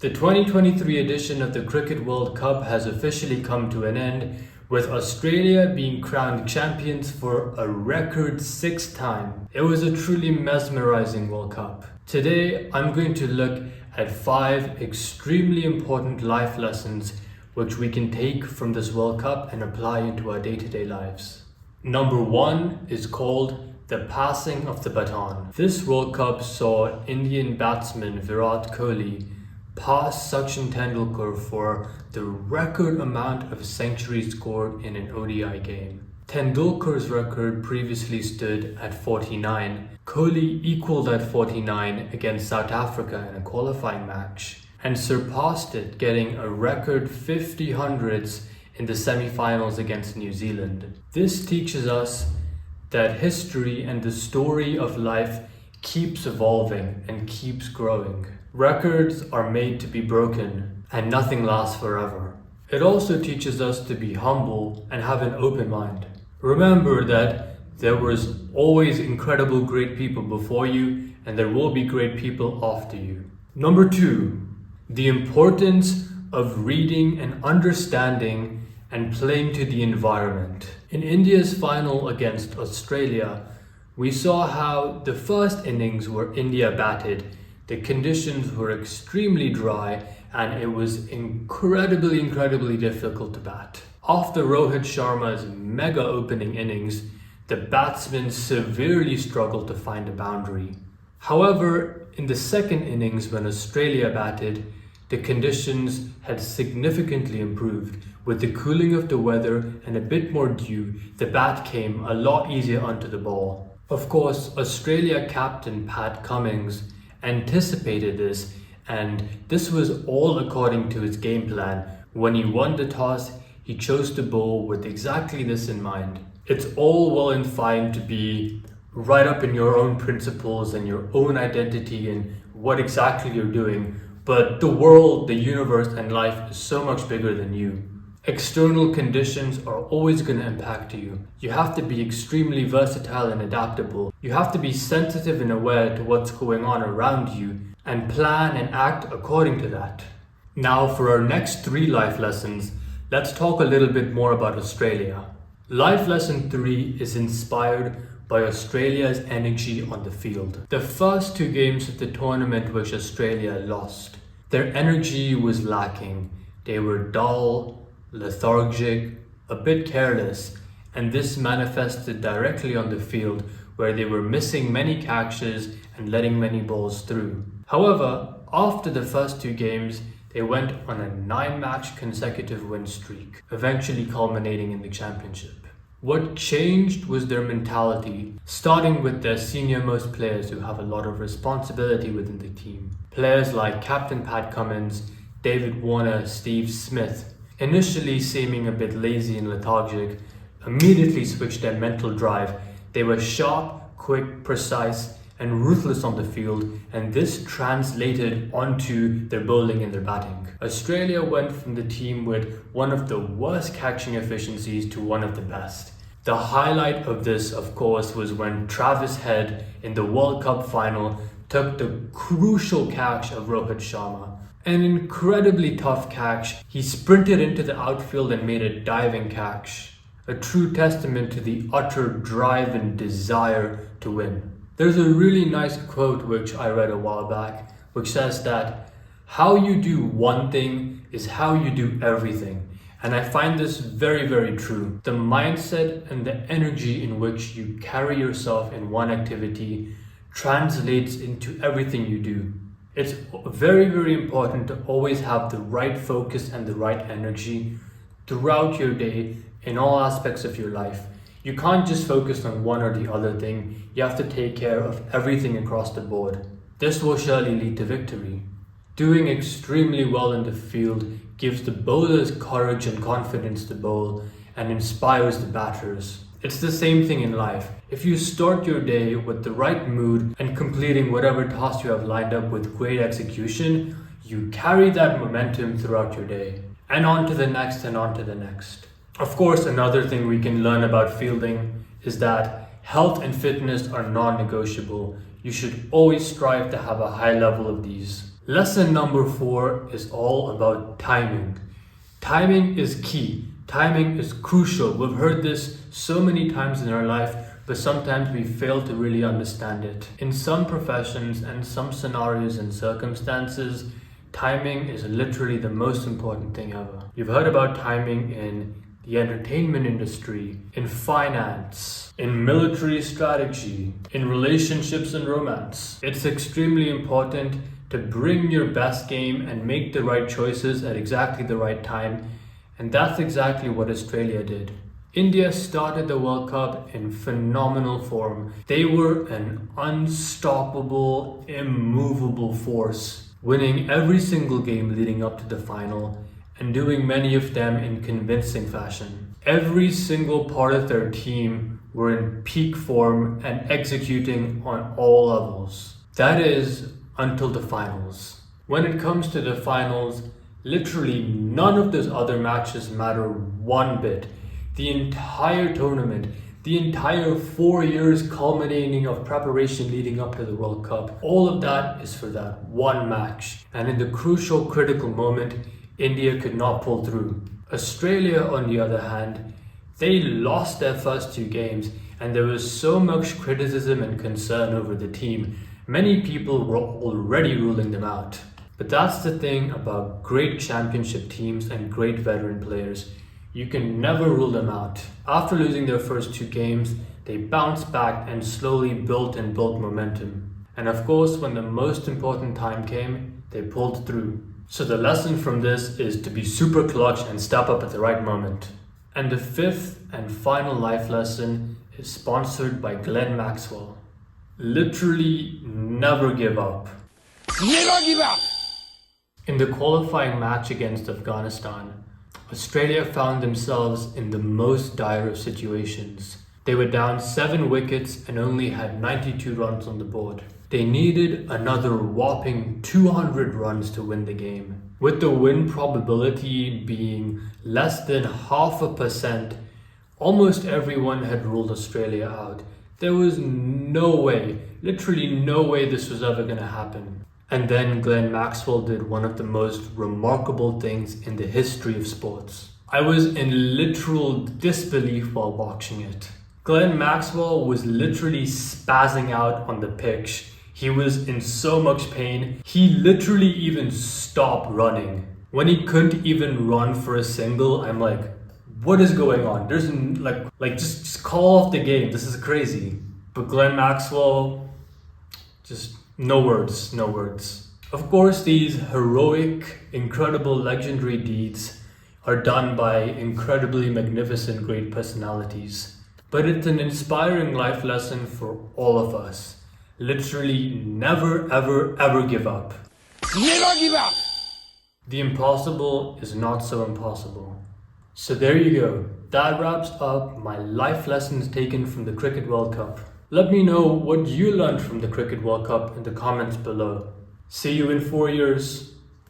The 2023 edition of the Cricket World Cup has officially come to an end, with Australia being crowned champions for a record 6th time. It was a truly mesmerizing World Cup. Today, I'm going to look at 5 extremely important life lessons which we can take from this World Cup and apply into our day-to-day lives. Number 1 is called the passing of the baton. This World Cup saw Indian batsman Virat Kohli pass Sachin Tendulkar for the record amount of centuries scored in an ODI game. Tendulkar's record previously stood at 49. Kohli equaled that 49 against South Africa in a qualifying match and surpassed it, getting a record 50 hundreds in the semi-finals against New Zealand. This teaches us that history and the story of life keeps evolving and keeps growing. Records are made to be broken and nothing lasts forever. It also teaches us to be humble and have an open mind. Remember that there was always incredible great people before you and there will be great people after you. Number 2, the importance of reading and understanding and playing to the environment. In India's final against Australia, we saw how the first innings where India batted, the conditions were extremely dry and it was incredibly difficult to bat. After Rohit Sharma's mega opening innings, the batsmen severely struggled to find a boundary. However, in the second innings when Australia batted, the conditions had significantly improved. With the cooling of the weather and a bit more dew, the bat came a lot easier onto the ball. Of course, Australia captain Pat Cummins anticipated this, and this was all according to his game plan. When he won the toss, he chose to bowl with exactly this in mind. It's all well and fine to be right up in your own principles and your own identity and what exactly you're doing, but the world, the universe, and life is so much bigger than you. External conditions are always going to impact you. You have to be extremely versatile and adaptable. You have to be sensitive and aware to what's going on around you and plan and act according to that. Now for our next 3 life lessons, let's talk a little bit more about Australia. Life lesson 3 is inspired by Australia's energy on the field. The first 2 games of the tournament which Australia lost, their energy was lacking. They were dull, lethargic, a bit careless, and this manifested directly on the field where they were missing many catches and letting many balls through. However, after the first 2 games, they went on a 9-match consecutive win streak, eventually culminating in the championship. What changed was their mentality, starting with their senior-most players who have a lot of responsibility within the team. Players like Captain Pat Cummins, David Warner, Steve Smith, initially seeming a bit lazy and lethargic, immediately switched their mental drive. They were sharp, quick, precise, and ruthless on the field, and this translated onto their bowling and their batting. Australia went from the team with one of the worst catching efficiencies to one of the best. The highlight of this, of course, was when Travis Head in the World Cup final took the crucial catch of Rohit Sharma. An incredibly tough catch. He sprinted into the outfield and made a diving catch. A true testament to the utter drive and desire to win. There's a really nice quote which I read a while back, which says that how you do one thing is how you do everything. And I find this very true. The mindset and the energy in which you carry yourself in one activity translates into everything you do. It's very important to always have the right focus and the right energy throughout your day in all aspects of your life. You can't just focus on one or the other thing. You have to take care of everything across the board. This will surely lead to victory. Doing extremely well in the field gives the bowlers courage and confidence to bowl and inspires the batters. It's the same thing in life. If you start your day with the right mood and completing whatever task you have lined up with great execution, you carry that momentum throughout your day. And on to the next and on to the next. Of course, another thing we can learn about fielding is that health and fitness are non-negotiable. You should always strive to have a high level of these. Lesson number 4 is all about timing. Timing is key. Timing is crucial. We've heard this so many times in our life, but sometimes we fail to really understand it. In some professions and some scenarios and circumstances, timing is literally the most important thing ever. You've heard about timing in the entertainment industry, in finance, in military strategy, in relationships and romance. It's extremely important to bring your best game and make the right choices at exactly the right time. And that's exactly what Australia did. India started the World Cup in phenomenal form. They were an unstoppable, immovable force, winning every single game leading up to the final and doing many of them in convincing fashion. Every single part of their team were in peak form and executing on all levels. That is, until the finals. When it comes to the finals, literally none of those other matches matter one bit. The entire tournament, the entire 4 years culminating of preparation leading up to the World Cup, all of that is for that one match. And in the crucial, critical moment, India could not pull through. Australia, on the other hand, they lost their first 2 games, and there was so much criticism and concern over the team. Many people were already ruling them out. But that's the thing about great championship teams and great veteran players. You can never rule them out. After losing their first 2 games, they bounced back and slowly built momentum. And of course, when the most important time came, they pulled through. So the lesson from this is to be super clutch and step up at the right moment. And the 5th and final life lesson is sponsored by Glenn Maxwell. Literally never give up. Never give up! In the qualifying match against Afghanistan, Australia found themselves in the most dire of situations. They were down 7 wickets and only had 92 runs on the board. They needed another whopping 200 runs to win the game. With the win probability being less than 0.5%, almost everyone had ruled Australia out. There was no way, literally no way this was ever going to happen. And then Glenn Maxwell did one of the most remarkable things in the history of sports. I was in literal disbelief while watching it. Glenn Maxwell was literally spazzing out on the pitch. He was in so much pain. He literally even stopped running. When he couldn't even run for a single, I'm like, what is going on? There's just call off the game. This is crazy. But Glenn Maxwell, just no words. Of course, these heroic, incredible, legendary deeds are done by incredibly magnificent, great personalities. But it's an inspiring life lesson for all of us. Literally never, ever give up. Never give up! The impossible is not so impossible. So there you go. That wraps up my life lessons taken from the Cricket World Cup. Let me know what you learned from the Cricket World Cup in the comments below. See you in 4 years.